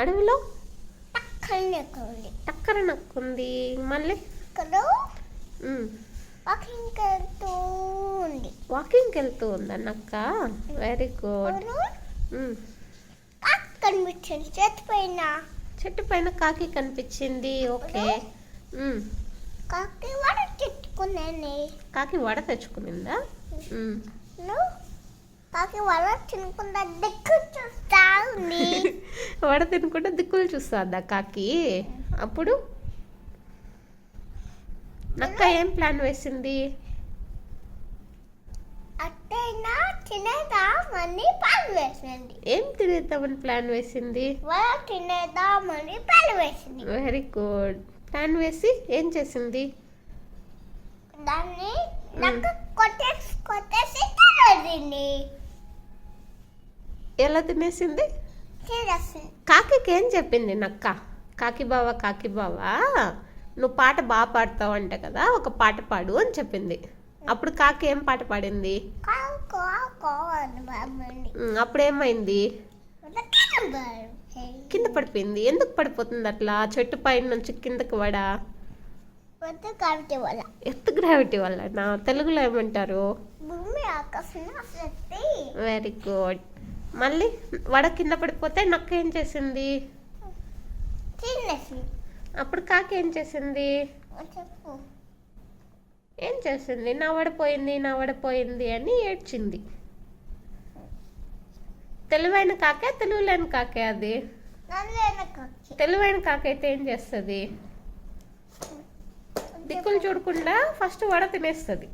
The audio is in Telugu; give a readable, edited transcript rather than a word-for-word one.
అడవిలో టక్కర టక్కర నక్కుంది. మళ్ళీ వాకింగ్కి వెళ్తూ ఉందా నక్క? Very good. కనిపించింది చెట్టు పైన కాకి కనిపించింది. ఓకే. కాకి వడ తెచ్చుకున్నాను. కాకి వడ తెచ్చుకునిందా? కాకి వడ తినకుండా దిక్కులు చూస్తా ఉంది. వడ తినకుండా దిక్కులు చూస్తుందా కాకి? అప్పుడు నక్క ఏం ప్లాన్ వేసింది? అట్టైనా తినేద్దామని ప్లాన్ వేసింది. ఏం తినేద్దామని ప్లాన్ వేసింది? వడ తినేద్దామని ప్లాన్ వేసింది. Very good. ప్లాన్ వేసి ఏం చేసింది? దాన్ని నక్క కొట్టేసి తినేసింది. ఎలా తినేసింది? కాకి ఏం చెప్పింది నక్క? కాకి బావా నువ్వు పాట బాగా పాడతావు అంట కదా, ఒక పాట పాడు అని చెప్పింది. అప్పుడు కాకి ఏం పాట పాడింది? అప్పుడేమైంది? కింద పడిపోయింది. ఎందుకు పడిపోతుంది అట్లా? చెట్టు పైన నుంచి కిందకి వడ? ఎర్త్ గ్రావిటీ వల్ల. నా తెలుగులో ఏమంటారు? Very good. మళ్ళీ వడ కింద పడిపోతే నక్క ఏం చేసింది? అప్పుడు కాకి ఏం చేసింది? ఏం చేసింది? నా వడపోయింది అని ఏడ్చింది. తెలివైన కాకే తెలివిలేని కాకే అది? తెలివైన కాక అయితే ఏం చేస్తుంది? దిక్కులు చూడకుండా ఫస్ట్ వడ తినేస్తుంది.